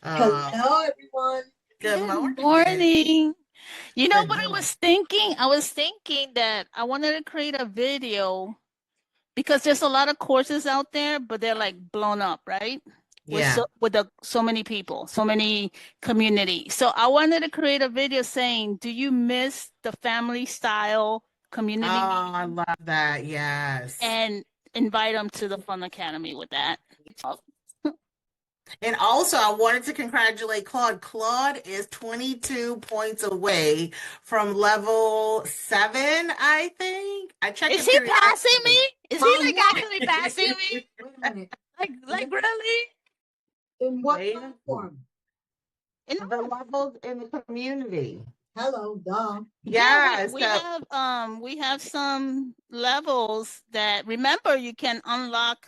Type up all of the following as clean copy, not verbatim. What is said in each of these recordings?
Hello, everyone. Good Good morning. morning. You know Good what I morning. was thinking? I was thinking that I wanted to create a video because there's a lot of courses out there, but they're like blown up, right? Yeah. So many people, so many community. So I wanted to create a video saying, do you miss the family style Oh, community I meeting? love that. Yes. And invite them to the Fun Academy with that. And also, I wanted to congratulate Claude. Claude is 22 points away from level 7, I think. I check Is it he passing periodically. me? Is he Oh, like yeah. actually passing me? Wait a minute. Like really? In what Wait. platform? In The levels in the community. Hello, duh. Yeah, Yeah, so we have some levels that remember you can unlock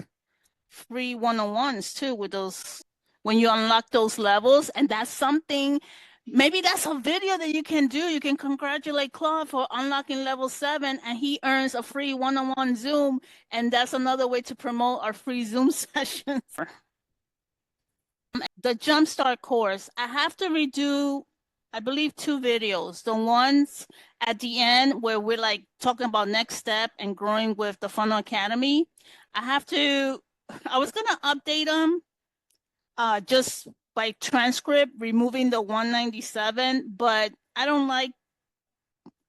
free one-on-ones too with those when you unlock those levels, and that's something maybe that's a video that you can do. You can congratulate Claude for unlocking level 7 and he earns a free one-on-one Zoom, and that's another way to promote our free Zoom sessions. The Jumpstart course, I have to redo, I believe, 2 videos. The ones at the end where we're like talking about next step and growing with the Funnel Academy. I have to, I was gonna update them just by transcript, removing the 197, but I don't like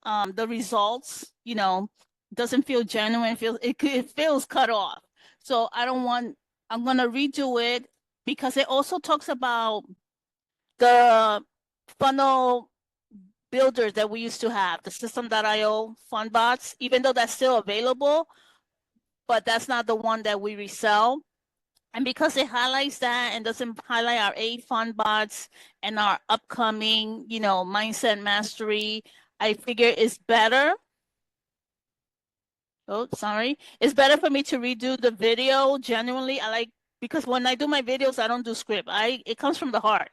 the results, doesn't feel genuine, it feels cut off. So I don't want, I'm gonna redo it because it also talks about the funnel builders that we used to have, the system.io fun bots, even though that's still available, but that's not the one that we resell. And because it highlights that and doesn't highlight our 8 fun bots and our upcoming, mindset mastery, I figure it's better. Oh, sorry. It's better for me to redo the video. Genuinely, I like, because when I do my videos, I don't do script. It comes from the heart.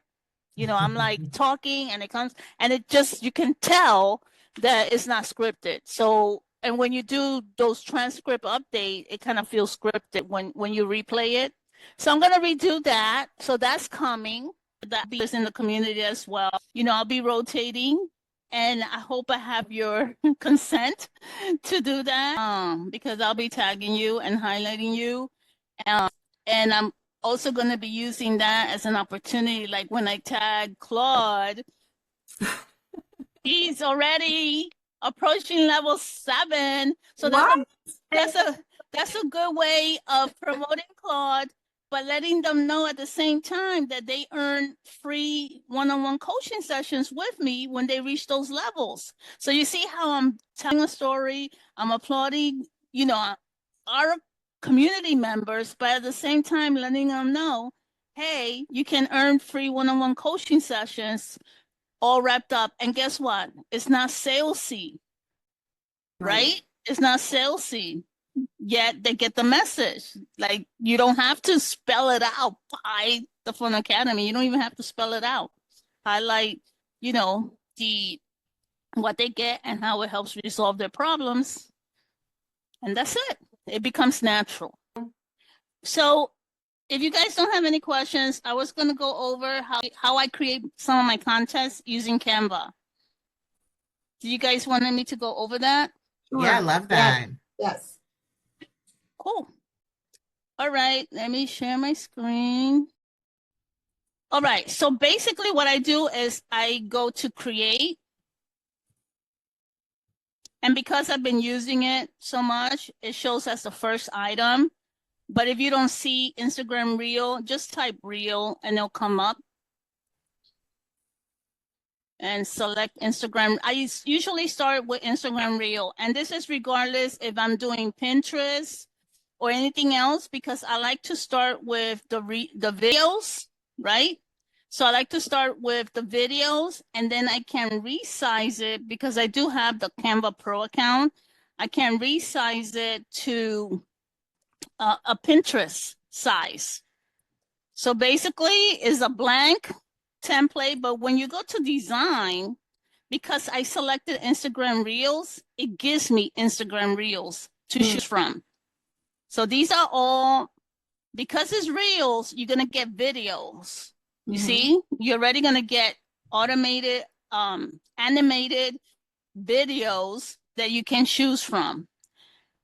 I'm like talking and it comes and it just, you can tell that it's not scripted. So, and when you do those transcript update, it kind of feels scripted when you replay it. So I'm going to redo that. So that's coming. That be in the community as well. I'll be rotating and I hope I have your consent to do that. Because I'll be tagging you and highlighting you. And I'm also going to be using that as an opportunity. Like when I tag Claude, he's already approaching level 7. So what? that's a good way of promoting Claude, but letting them know at the same time that they earn free one-on-one coaching sessions with me when they reach those levels. So you see how I'm telling a story, I'm applauding, our community members, but at the same time letting them know, hey, you can earn free one-on-one coaching sessions all wrapped up. And guess what? It's not salesy, right? It's not salesy. Yet they get the message. Like you don't have to spell it out by the Fun Academy. You don't even have to spell it out. Highlight, the what they get and how it helps resolve their problems. And that's it. It becomes natural. So if you guys don't have any questions, I was going to go over how I create some of my contests using Canva. Do you guys want me to go over that? Yeah, I Sure. love Yes. that. Yes. Cool. All right, let me share my screen. All right, so basically what I do is I go to create. And because I've been using it so much, it shows as the first item. But if you don't see Instagram Reel, just type Reel and it'll come up. And select Instagram. I usually start with Instagram Reel. And this is regardless if I'm doing Pinterest or anything else, because I like to start with the videos, right? So I like to start with the videos and then I can resize it because I do have the Canva Pro account. I can resize it to a Pinterest size. So basically is a blank template, but when you go to design, because I selected Instagram Reels, it gives me Instagram Reels to choose from. So these are all, because it's Reels, you're going to get videos. You Mhm. see, you're already going to get automated, animated videos that you can choose from.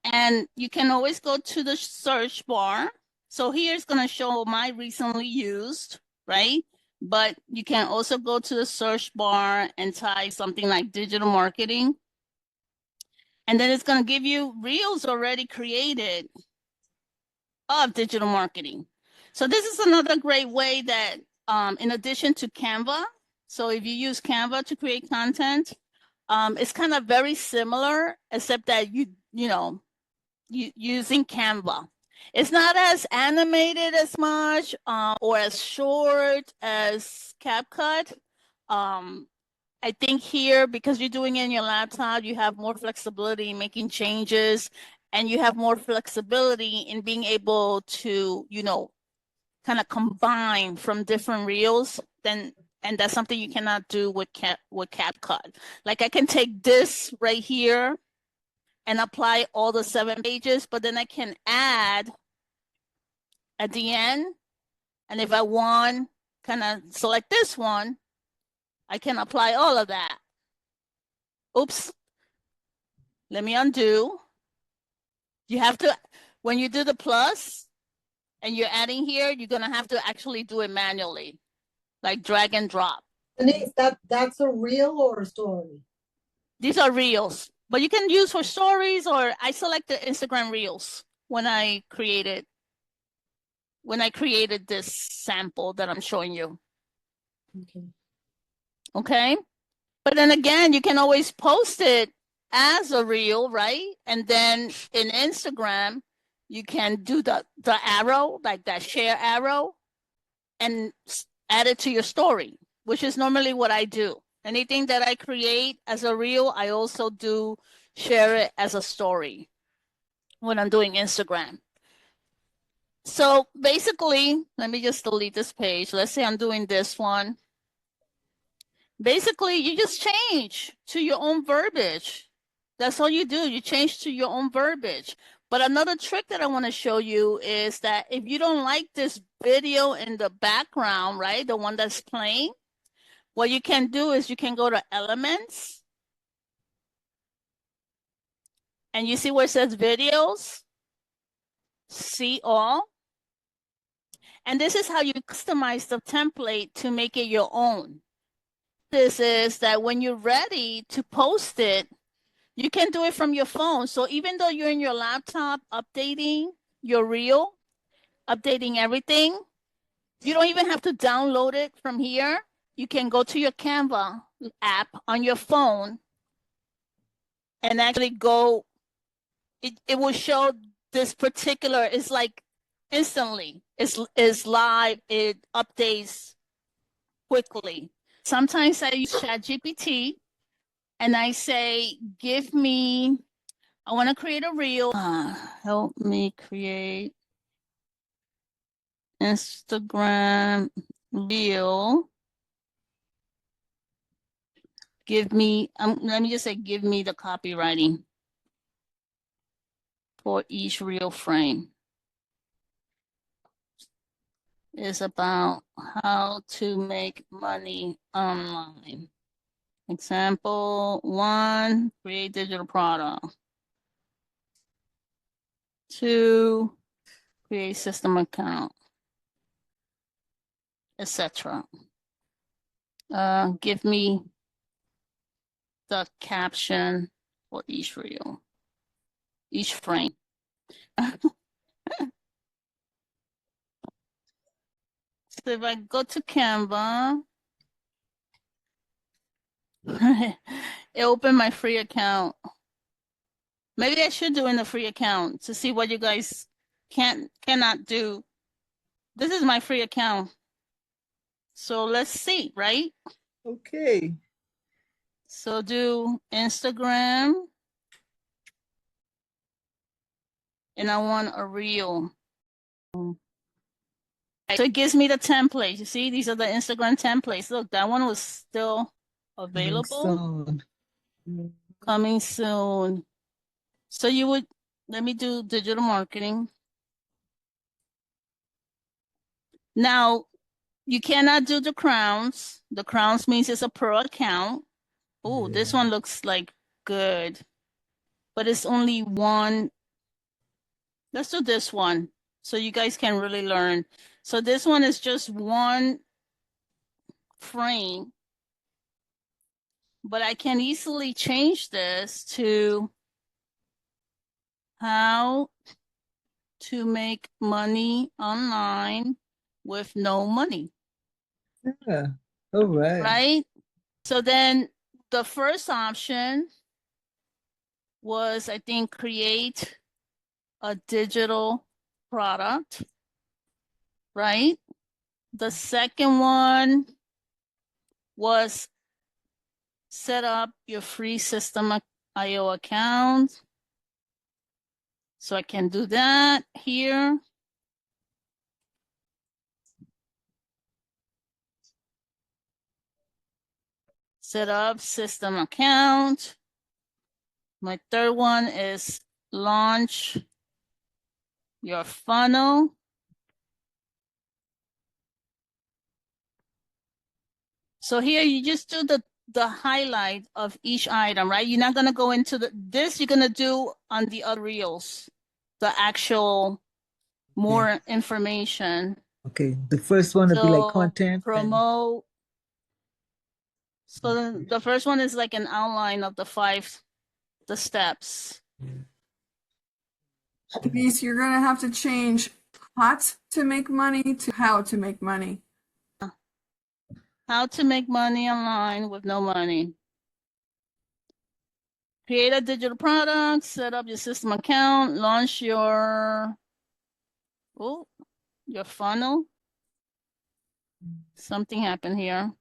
And you can always go to the search bar. So here's going to show my recently used, right? But you can also go to the search bar and type something like digital marketing. And then it's going to give you reels already created of digital marketing. So this is another great way that, in addition to Canva, so if you use Canva to create content, it's kind of very similar, except that using Canva. It's not as animated as much, or as short as CapCut. I think here, because you're doing it in your laptop, you have more flexibility in making changes, and you have more flexibility in being able to, kind of combine from different reels. And that's something you cannot do with CapCut. Like I can take this right here and apply all the 7 pages, but then I can add at the end. And if I want, kind of select this one, I can apply all of that. Oops. Let me undo. You have to, when you do the plus and you're adding here, you're going to have to actually do it manually, like drag and drop. Denise, that's a reel or a story? These are reels, but you can use for stories, or I selected Instagram reels when I created this sample that I'm showing you. Okay. Okay. But then again, you can always post it as a reel, right? And then in Instagram, you can do the arrow, like that share arrow, and add it to your story, which is normally what I do. Anything that I create as a reel, I also do share it as a story when I'm doing Instagram. So basically, let me just delete this page. Let's say I'm doing this one. Basically, you just change to your own verbiage. That's all you do. You change to your own verbiage. But another trick that I want to show you is that if you don't like this video in the background, right, the one that's playing, what you can do is you can go to Elements, and you see where it says Videos, see all. And this is how you customize the template to make it your own. This is that when you're ready to post it, you can do it from your phone. So even though you're in your laptop updating your reel, updating everything, you don't even have to download it from here. You can go to your Canva app on your phone and actually go. It will show this particular, it's like instantly. It's live. It updates quickly. Sometimes I use ChatGPT and I say, give me, I want to create a reel. Help me create Instagram reel. Give me, let me just say, give me the copywriting for each reel frame. It's about how to make money online. Example 1, create digital product. 2, create system account, etc. Give me the caption for each reel, each frame. So if I go to Canva, it opened my free account. Maybe I should do in the free account to see what you guys cannot do. This is my free account. So let's see, right? Okay. So do Instagram. And I want a reel. So it gives me the template. You see, these are the Instagram templates. Look, that one was still available. Coming soon. So you would, let me do digital marketing. Now, You cannot do the crowns. The crowns means it's a pro account. Oh, this one looks like good, but it's only one. Let's do this one so you guys can really learn. So this one is just one frame, but I can easily change this to how to make money online with no money, Yeah. All right. right? So then the first option was, I think, create a digital product, right? The second one was set up your free System.io account. So I can do that here. Set up system account. My third one is launch your funnel. So here you just do the highlight of each item, right? You're not gonna go into this you're gonna do on the other reels, the actual more information. Okay. The first one would be like So content. and- promote. So the first one is like an outline of the steps. Denise, you're gonna have to change hot to make money to how to make money. How to make money online with no money. Create a digital product, set up your system account, launch your funnel. Something happened here.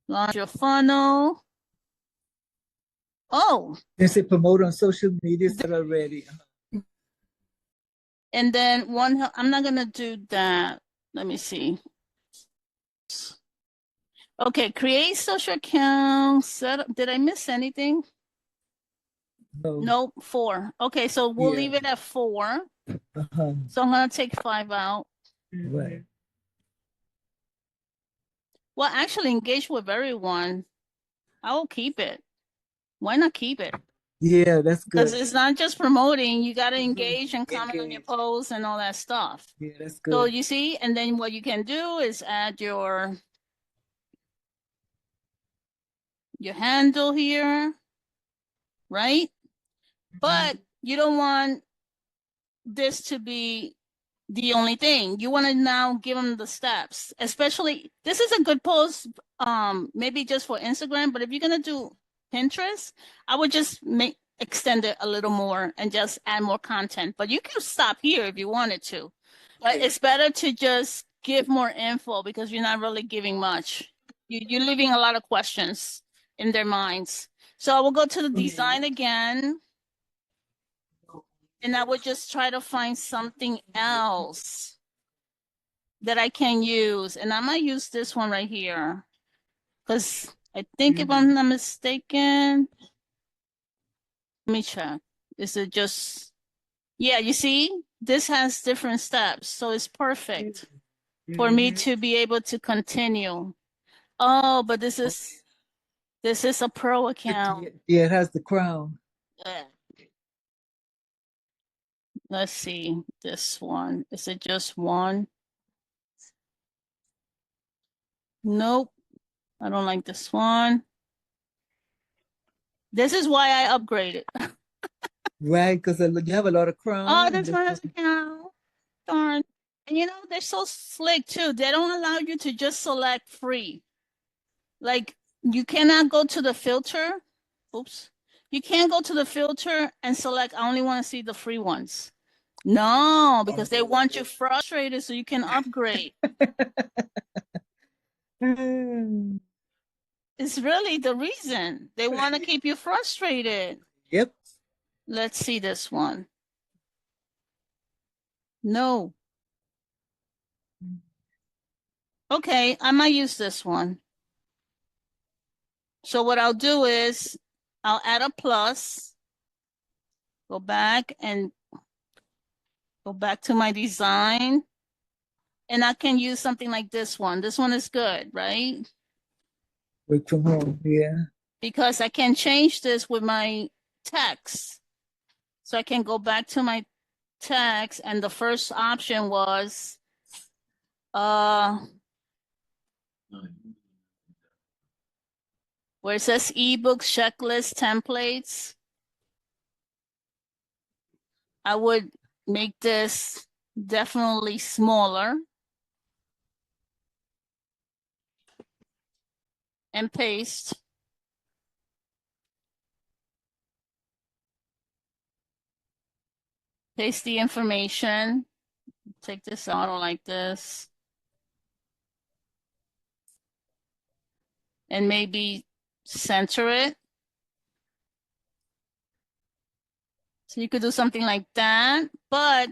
Launch your funnel. Oh, They say promote on social media that already. and then I'm not gonna do that. Let me see. Okay, create social account, set up. Did I miss anything? No. Nope, 4. Okay, so we'll Yeah. leave it at 4. Uh-huh. So I'm gonna take 5 out. Right. Well, actually engage with everyone. I will keep it. Why not keep it? Yeah, that's Because good. it's not just promoting, you got to engage and comment on your Engage. posts and all that stuff. Yeah, that's So good. you see, and then what you can do is add your handle here, right? But you don't want this to be the only thing. You want to now give them the steps, especially this is a good post, maybe just for Instagram, but if you're going to do Pinterest, I would just extend it a little more and just add more content, but you can stop here if you wanted to, but it's better to just give more info because you're not really giving much. You're leaving a lot of questions in their minds. So I will go to the design again. And I would just try to find something else that I can use. And I might use this one right here. Because I think if I'm not mistaken, let me check. Is it just, yeah, you see, this has different steps. So it's perfect for me to be able to continue. Oh, but this is a pro account. Yeah, it has the crown. Let's see this one. Is it just one? Nope. I don't like this one. This is why I upgraded. Right, because you have a lot of crown. Oh, this one has a cow. Darn. And you know, they're so slick too. They don't allow you to just select free. Like you cannot go to the filter. Oops. You can't go to the filter and select, I only want to see the free ones. No, because they want you frustrated so you can upgrade. It's really the reason. They want to keep you frustrated. Yep. Let's see this one. No. Okay, I might use this one. So what I'll do is I'll add a plus, go back and go back to my design. And I can use something like this one. This one is good, right? Work from home. Yeah. Because I can change this with my text. So I can go back to my text, and the first option was where it says ebooks, checklist, templates. I would make this definitely smaller and paste. Paste the information. Take this out like this. And maybe center it. So you could do something like that. But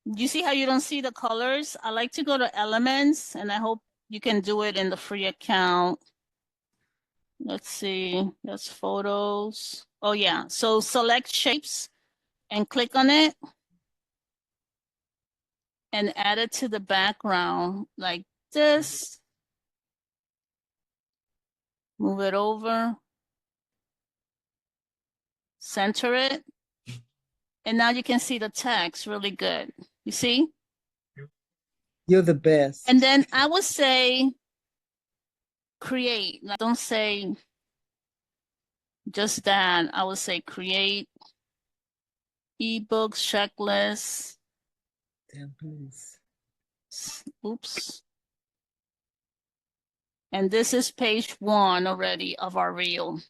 you see how you don't see the colors? I like to go to elements, and I hope you can do it in the free account. Let's see, that's photos. Oh yeah, so select shapes and click on it and add it to the background like this. Move it over. Center it. And now you can see the text really good. You see? You're the best. And then I would say create. Like, don't say just that. I would say create ebooks, checklists. Templates. Oops. And this is page 1 already of our reel.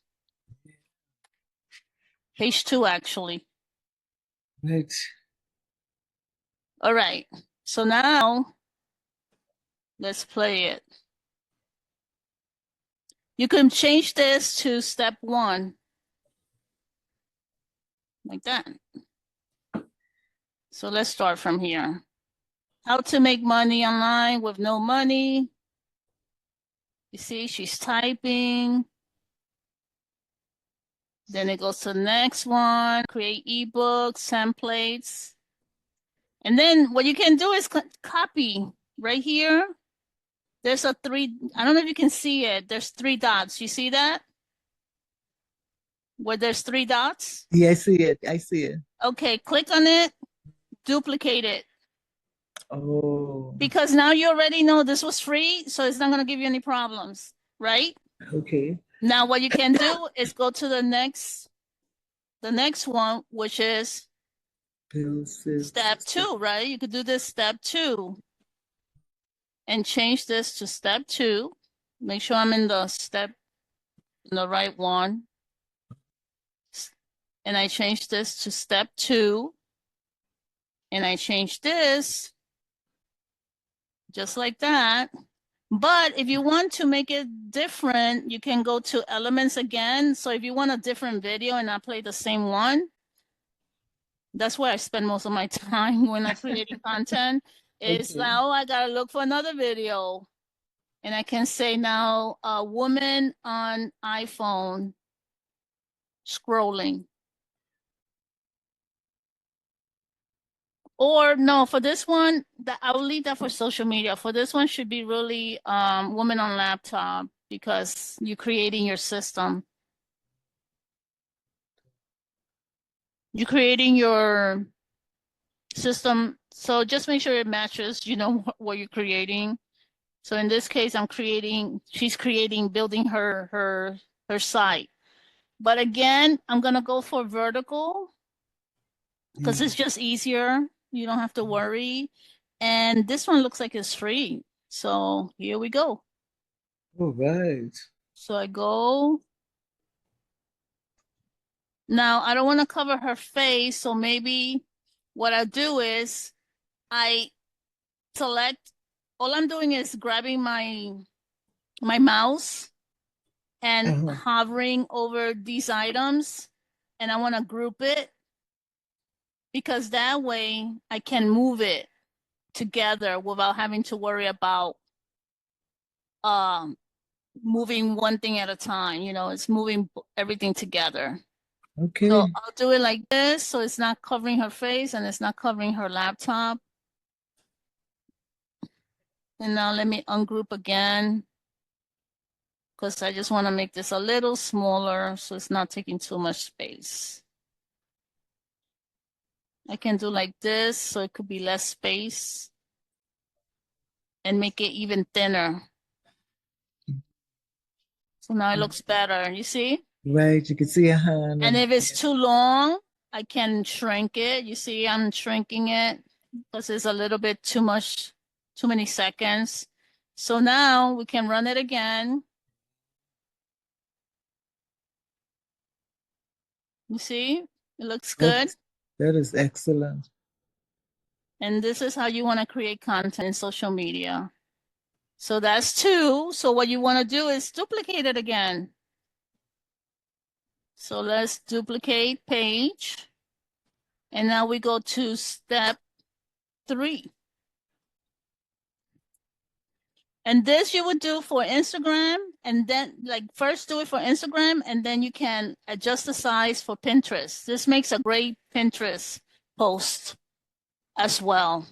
Page 2, actually. Right. All right. So now let's play it. You can change this to step 1. Like that. So let's start from here. How to make money online with no money. You see, she's typing. Then it goes to the next one, create ebooks, templates. And then what you can do is copy right here. There's a 3, I don't know if you can see it. There's 3 dots. You see that? Where there's 3 dots? Yeah, I see it. I see it. Okay, click on it, duplicate it. Oh. Because now you already know this was free, so it's not going to give you any problems, right? Okay. Now what you can do is go to the next one, which is step 2, right? You could do this step 2 and change this to step 2. Make sure I'm in the right one. And I change this to step 2. And I change this just like that. But if you want to make it different, you can go to elements again. So if you want a different video and not play the same one, that's where I spend most of my time when I'm creating content. Is now I gotta look for another video. And I can say now, a woman on iPhone scrolling. Or no, for this one, I will leave that for social media. For this one should be really woman on laptop, because you're creating your system. You're creating your system. So just make sure it matches, what you're creating. So in this case, she's creating, building her site. But again, I'm going to go for vertical because it's just easier. You don't have to worry. And this one looks like it's free. So here we go. All right. So I go. Now, I don't want to cover her face. So maybe what I do is I select, all I'm doing is grabbing my mouse and hovering over these items, and I want to group it, because that way I can move it together without having to worry about moving one thing at a time. It's moving everything together. Okay. So I'll do it like this, so it's not covering her face and it's not covering her laptop. And now let me ungroup again, because I just want to make this a little smaller so it's not taking too much space. I can do like this so it could be less space and make it even thinner. So now it looks better, you see? Right, you can see a hand. And if it's too long, I can shrink it. You see, I'm shrinking it because it's a little bit too much, too many seconds. So now we can run it again. You see, it looks good. That is excellent. And this is how you want to create content in social media. So that's 2. So what you want to do is duplicate it again. So let's duplicate page. And now we go to step 3. And this you would do for Instagram, and then like first do it for Instagram, and then you can adjust the size for Pinterest. This makes a great Pinterest post as well.